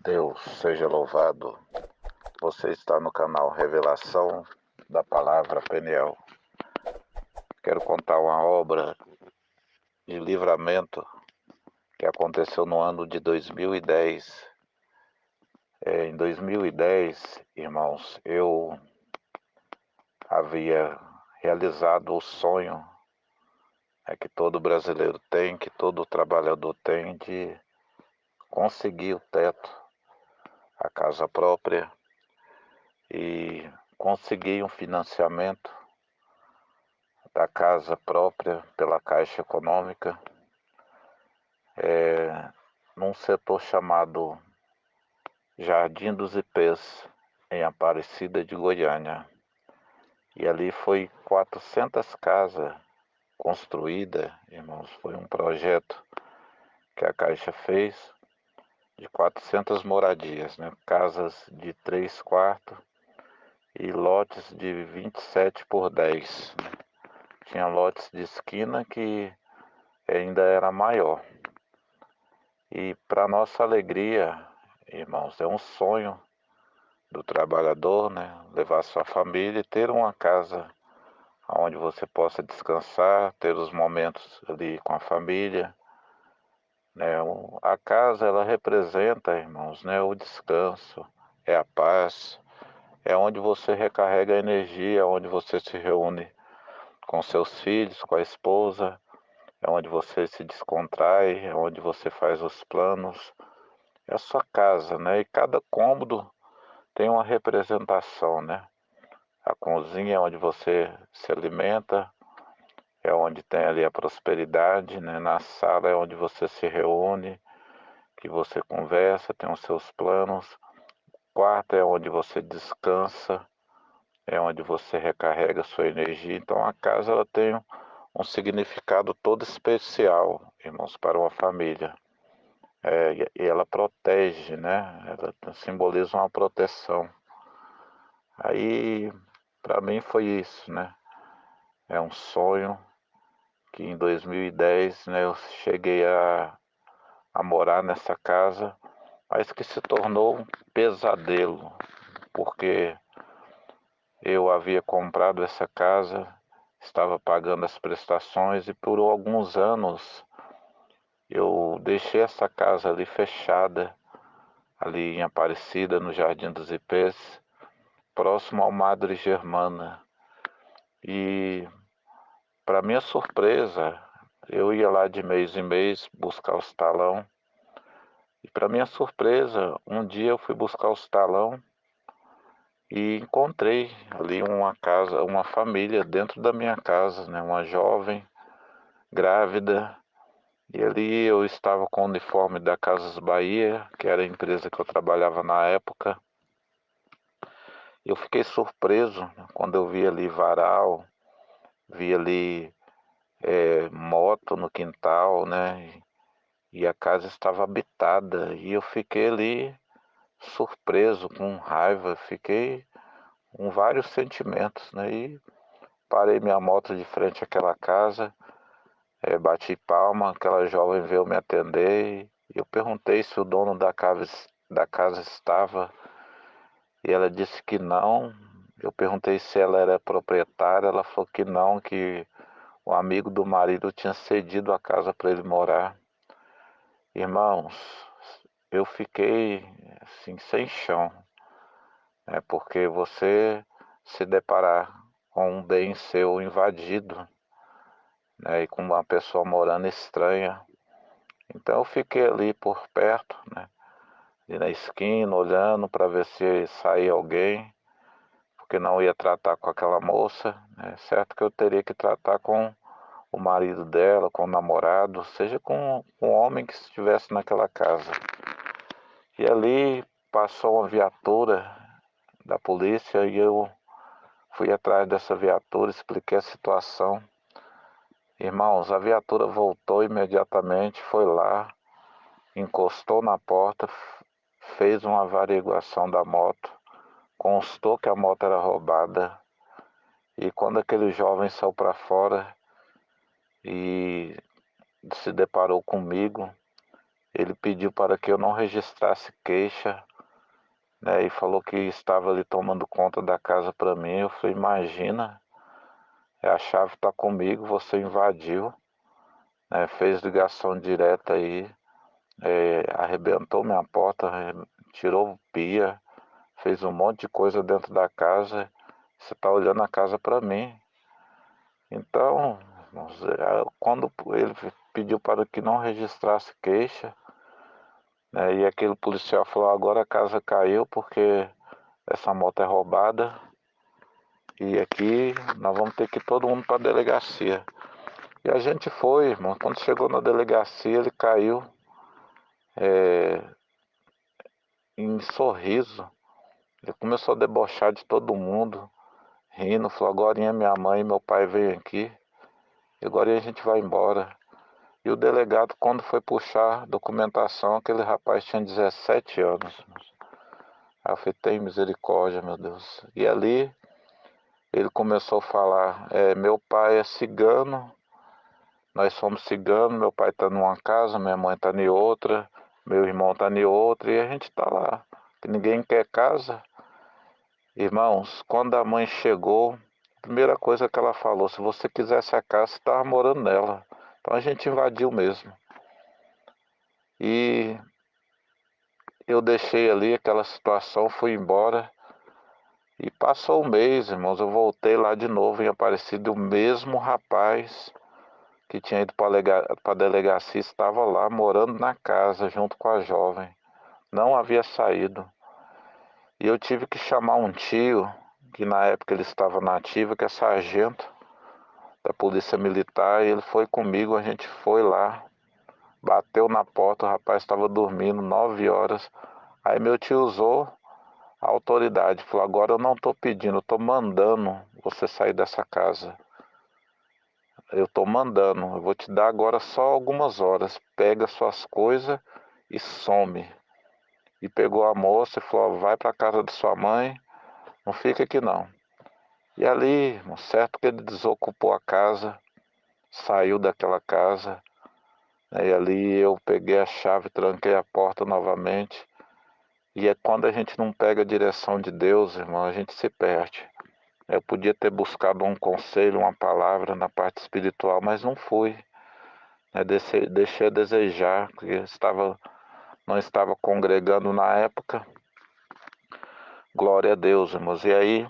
Deus seja louvado. Você está no canal Revelação da Palavra Peniel. Quero contar uma obra de livramento que aconteceu no ano de 2010. Em 2010, irmãos, eu havia realizado o sonho que todo brasileiro tem, que todo trabalhador tem, de conseguir o teto, a casa própria, e conseguir um financiamento da casa própria pela Caixa Econômica, num setor chamado Jardim dos Ipês, em Aparecida de Goiânia. E ali foi 400 casas construídas, irmãos. Foi um projeto que a Caixa fez de 400 moradias, né? Casas de 3 quartos e lotes de 27 por 10. Tinha lotes de esquina que ainda era maior. E para nossa alegria, irmãos, é um sonho do trabalhador, né? Levar sua família e ter uma casa onde você possa descansar, ter os momentos ali com a família, né? A casa, ela representa, irmãos, né? O descanso, é a paz, é onde você recarrega a energia, onde você se reúne com seus filhos, com a esposa, é onde você se descontrai, é onde você faz os planos. É a sua casa, né? E cada cômodo tem uma representação, né? A cozinha é onde você se alimenta, é onde tem ali a prosperidade, né? Na sala é onde você se reúne, que você conversa, tem os seus planos. O quarto é onde você descansa, é onde você recarrega sua energia. Então a casa, ela tem um significado todo especial, irmãos, para uma família. E ela protege, né? Ela simboliza uma proteção. Aí, para mim foi isso, né? É um sonho que em 2010, né, eu cheguei a morar nessa casa, mas que se tornou um pesadelo, porque eu havia comprado essa casa, estava pagando as prestações e por alguns anos eu deixei essa casa ali fechada, ali em Aparecida, no Jardim dos Ipês, próximo ao Madre Germana. E, para minha surpresa, eu ia lá de mês em mês buscar os talão. E, para minha surpresa, um dia eu fui buscar os talão e encontrei ali uma casa, uma família dentro da minha casa, né? Uma jovem grávida. E ali eu estava com o uniforme da Casas Bahia, que era a empresa que eu trabalhava na época. Eu fiquei surpreso quando eu vi ali varal, vi ali moto no quintal, né? E a casa estava habitada. E eu fiquei ali surpreso, com raiva, fiquei com vários sentimentos, né? E parei minha moto de frente àquela casa, bati palma, aquela jovem veio me atender e eu perguntei se o dono da casa estava e ela disse que não. Eu perguntei se ela era proprietária, ela falou que não, que o amigo do marido tinha cedido a casa para ele morar. Irmãos, eu fiquei assim sem chão, né? Porque você se deparar com um bem seu invadido, né? E com uma pessoa morando estranha. Então eu fiquei ali por perto, né? Ali na esquina, olhando para ver se saía alguém, porque não ia tratar com aquela moça, né? Certo que eu teria que tratar com o marido dela, com o namorado, seja com o homem que estivesse naquela casa. E ali passou uma viatura da polícia e eu fui atrás dessa viatura, expliquei a situação. Irmãos, a viatura voltou imediatamente, foi lá, encostou na porta, fez uma averiguação da moto, constou que a moto era roubada. E quando aquele jovem saiu para fora e se deparou comigo, Ele pediu para que eu não registrasse queixa, né, e falou que estava ali tomando conta da casa para mim. Eu falei, imagina, a chave está comigo, você invadiu, né, fez ligação direta aí, arrebentou minha porta, tirou pia, fez um monte de coisa dentro da casa. Você está olhando a casa para mim. Então, quando ele pediu para que não registrasse queixa, né, e aquele policial falou, agora a casa caiu porque essa moto é roubada e aqui nós vamos ter que ir todo mundo para a delegacia. E a gente foi, irmão. Quando chegou na delegacia, ele caiu em sorriso. Ele começou a debochar de todo mundo, rindo, falou, agora minha mãe e meu pai veio aqui, e agora a gente vai embora. E o delegado, quando foi puxar documentação, aquele rapaz tinha 17 anos. Aí eu falei, tem misericórdia, meu Deus. E ali ele começou a falar, meu pai é cigano, nós somos ciganos, meu pai está numa casa, minha mãe está em outra, meu irmão está em outra, e a gente está lá. Que ninguém quer casa. Irmãos, quando a mãe chegou, a primeira coisa que ela falou, se você quisesse a casa, você estava morando nela. Então a gente invadiu mesmo. E eu deixei ali aquela situação, fui embora. E passou um mês, irmãos, eu voltei lá de novo em Aparecida, o mesmo rapaz que tinha ido para a delegacia estava lá, morando na casa, junto com a jovem. Não havia saído. E eu tive que chamar um tio, que na época ele estava na ativa, que é sargento da Polícia Militar, e ele foi comigo, a gente foi lá, bateu na porta, o rapaz estava dormindo, 9 horas. Aí meu tio usou a autoridade, falou, agora eu não estou pedindo, eu estou mandando você sair dessa casa. Eu estou mandando, eu vou te dar agora só algumas horas, pega suas coisas e some. E pegou a moça e falou, vai para a casa de sua mãe, não fica aqui não. E ali, certo que ele desocupou a casa, saiu daquela casa, né, e ali eu peguei a chave, tranquei a porta novamente. E é quando a gente não pega a direção de Deus, irmão, a gente se perde. Eu podia ter buscado um conselho, uma palavra na parte espiritual, mas não fui. Né? Deixei a desejar, porque não estava congregando na época. Glória a Deus, irmãos. E aí,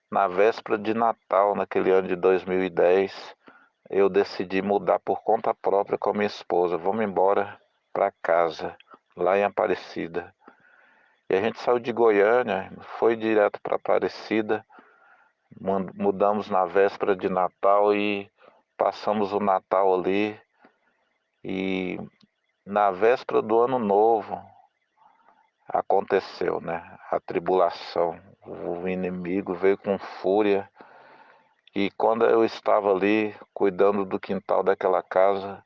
na véspera de Natal, naquele ano de 2010, eu decidi mudar por conta própria com a minha esposa. Vamos embora para casa, lá em Aparecida. E a gente saiu de Goiânia, foi direto para Aparecida, mudamos na véspera de Natal e passamos o Natal ali. E na véspera do Ano Novo aconteceu, né? A tribulação. O inimigo veio com fúria. E quando eu estava ali cuidando do quintal daquela casa,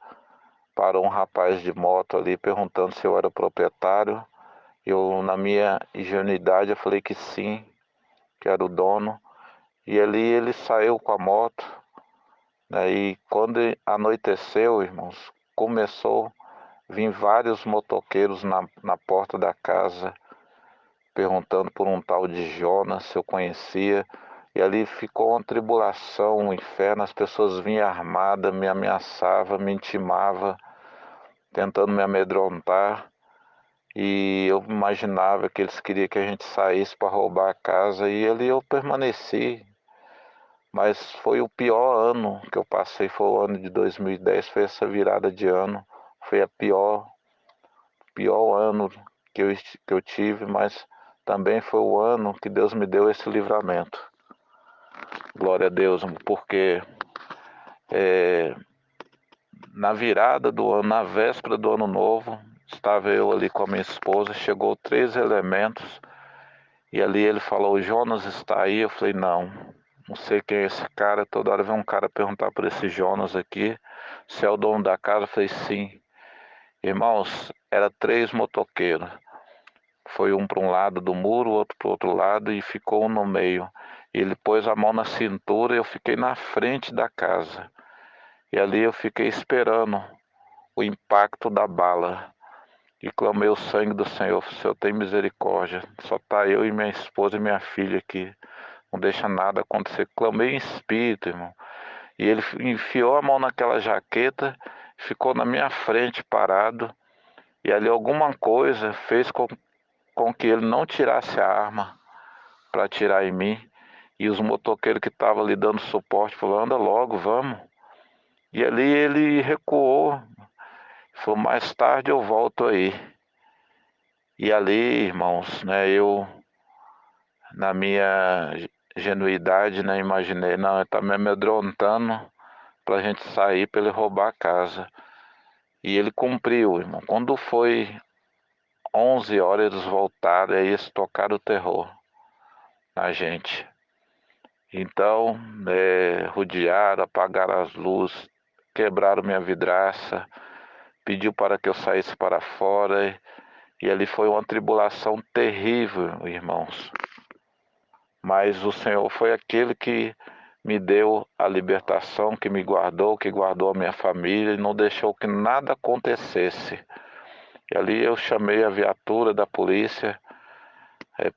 parou um rapaz de moto ali perguntando se eu era proprietário. Eu, na minha ingenuidade, eu falei que sim, que era o dono. E ali ele saiu com a moto, né? E quando anoiteceu, irmãos, começou a vir vários motoqueiros na porta da casa, perguntando por um tal de Jonas, se eu conhecia. E ali ficou uma tribulação, um inferno. As pessoas vinham armadas, me ameaçavam, me intimavam, tentando me amedrontar. E eu imaginava que eles queriam que a gente saísse para roubar a casa. E ali eu permaneci. Mas foi o pior ano que eu passei, foi o ano de 2010, foi essa virada de ano. Foi a pior ano que eu tive, mas também foi o ano que Deus me deu esse livramento. Glória a Deus, porque na virada do ano, na véspera do ano novo, estava eu ali com a minha esposa, chegou 3 elementos, e ali ele falou, o Jonas está aí? Eu falei, não sei quem é esse cara, toda hora vem um cara perguntar por esse Jonas aqui, se é o dono da casa. Eu falei, sim. Irmãos, era 3 motoqueiros. Foi um para um lado do muro, outro para o outro lado e ficou um no meio. Ele pôs a mão na cintura e eu fiquei na frente da casa. E ali eu fiquei esperando o impacto da bala. e clamei o sangue do Senhor. O Senhor tem misericórdia. Só está eu e minha esposa e minha filha aqui. Não deixa nada acontecer. Clamei em espírito, irmão. E ele enfiou a mão naquela jaqueta, ficou na minha frente parado. E ali alguma coisa fez com que ele não tirasse a arma para atirar em mim. E os motoqueiros que estavam ali dando suporte falaram, anda logo, vamos. E ali ele recuou. Falou, mais tarde eu volto aí. E ali, irmãos, né, eu, na minha genuidade, né, imaginei, não, ele tá me amedrontando pra gente sair, pra ele roubar a casa. E ele cumpriu, irmão. Quando foi 11 horas, eles voltaram, aí eles tocaram o terror na gente. Então, rodearam, apagaram as luzes, quebraram minha vidraça, pediu para que eu saísse para fora, e ali foi uma tribulação terrível, irmãos. Mas o Senhor foi aquele que me deu a libertação, que me guardou, que guardou a minha família e não deixou que nada acontecesse. E ali eu chamei a viatura da polícia,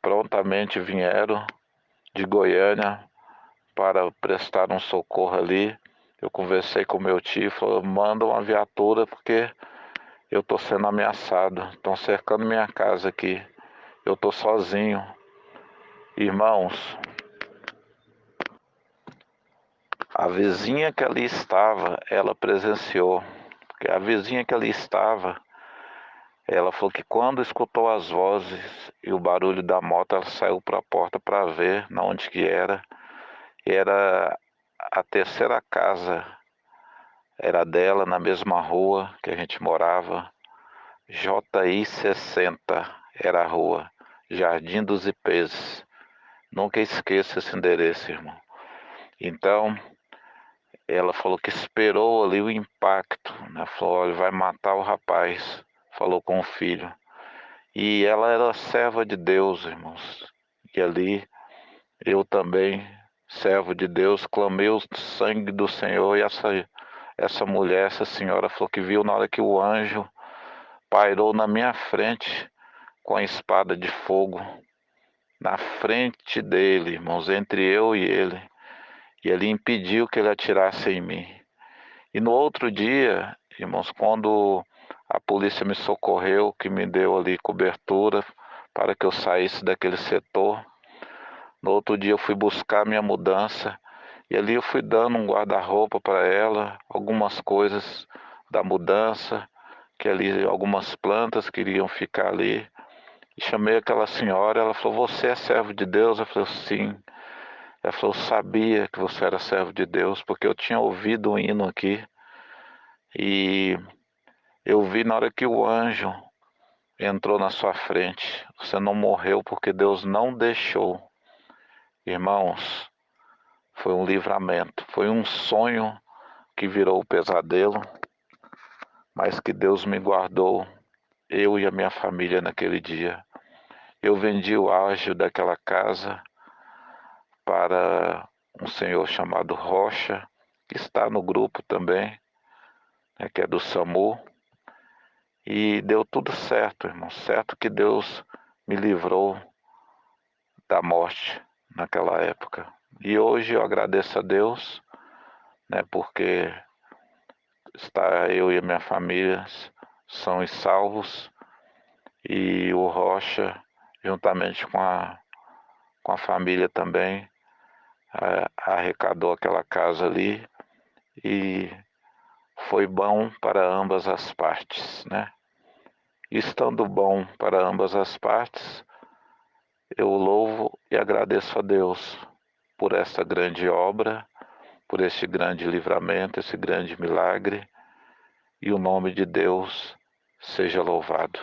prontamente vieram de Goiânia para prestar um socorro ali. Eu conversei com meu tio, falou, manda uma viatura porque eu estou sendo ameaçado, estão cercando minha casa aqui, eu estou sozinho. Irmãos, a vizinha que ali estava, ela presenciou, porque a vizinha que ali estava, ela falou que quando escutou as vozes e o barulho da moto, ela saiu para a porta para ver na onde que era. Era a terceira casa, era dela, na mesma rua que a gente morava, JI 60 era a rua, Jardim dos Ipês. Nunca esqueça esse endereço, irmão. Então, ela falou que esperou ali o impacto, né? Falou, olha, vai matar o rapaz. Falou com o filho. E ela era serva de Deus, irmãos. E ali, eu também, servo de Deus, clamei o sangue do Senhor. E essa mulher, essa senhora, falou que viu na hora que o anjo pairou na minha frente com a espada de fogo. Na frente dele, irmãos, entre eu e ele. E ele impediu que ele atirasse em mim. E no outro dia, irmãos, quando a polícia me socorreu, que me deu ali cobertura para que eu saísse daquele setor, no outro dia eu fui buscar minha mudança e ali eu fui dando um guarda-roupa para ela, algumas coisas da mudança, que ali algumas plantas queriam ficar ali. E chamei aquela senhora, ela falou, você é servo de Deus? Eu falei, sim. Ela falou, eu sabia que você era servo de Deus, porque eu tinha ouvido um hino aqui. E eu vi na hora que o anjo entrou na sua frente. Você não morreu porque Deus não deixou. Irmãos, foi um livramento. Foi um sonho que virou pesadelo, mas que Deus me guardou, eu e a minha família naquele dia. Eu vendi o ágio daquela casa para um senhor chamado Rocha, que está no grupo também, né, que é do SAMU. E deu tudo certo, irmão. Certo que Deus me livrou da morte naquela época. E hoje eu agradeço a Deus, né, porque está eu e a minha família são salvos. E o Rocha, juntamente com a família também, arrecadou aquela casa ali e foi bom para ambas as partes, né? Estando bom para ambas as partes, eu louvo e agradeço a Deus por essa grande obra, por esse grande livramento, esse grande milagre, e o nome de Deus seja louvado.